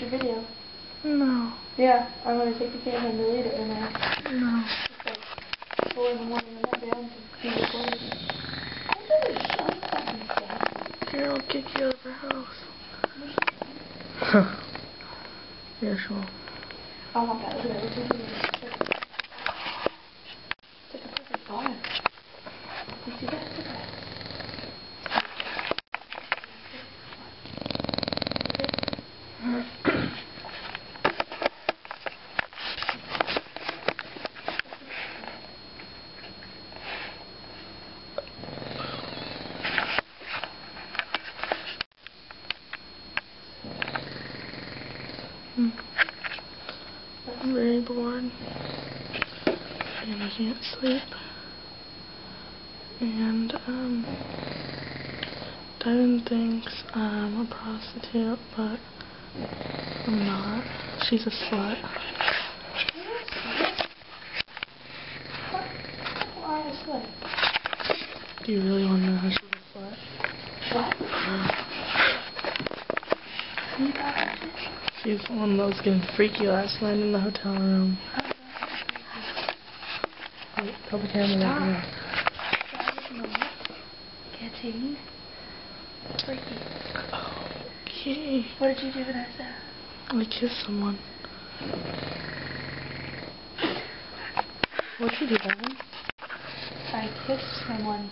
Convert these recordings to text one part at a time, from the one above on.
your video. No. Yeah, I'm going to take the camera and delete it right now. No. It's like 4 in the morning and I'm not down to be recorded. Carol will kick you out of her house. Yeah, sure. I want that. Look at that. It's like a perfect bottom. You see that? Look at that. I'm very bored. And I can't sleep. And, Devin thinks I'm a prostitute, but I'm not. She's a slut. Why a slut? Do you really want to know how she's a slut? What? She's the one that was getting freaky last night in the hotel room. Wait, tell the camera that Getting freaky. Okay. What did you do, Vanessa? I kissed someone. What'd you do, Devin? I kissed someone.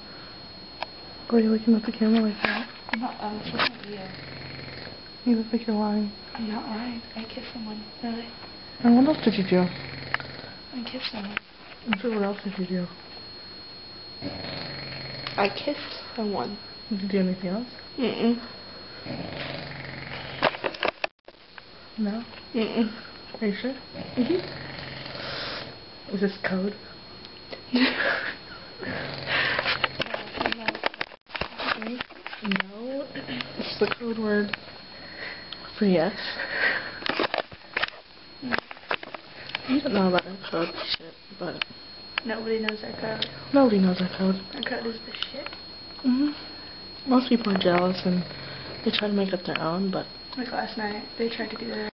Why are you looking at the camera like that? I'm looking at you. You look like you're lying. I'm not lying. I kissed someone. Really? And what else did you do? I kissed someone. I'm sure what else did you do? I kissed someone. Did you do anything else? Mm-mm. No? Mm-mm. Are you sure? Mm-hmm. Is this code? No. It's the code word for yes. You don't know about our code shit, but Nobody knows our code. nobody knows our code. Our code is the shit. Most people are jealous and they try to make it their own, but Like last night, they tried to do that.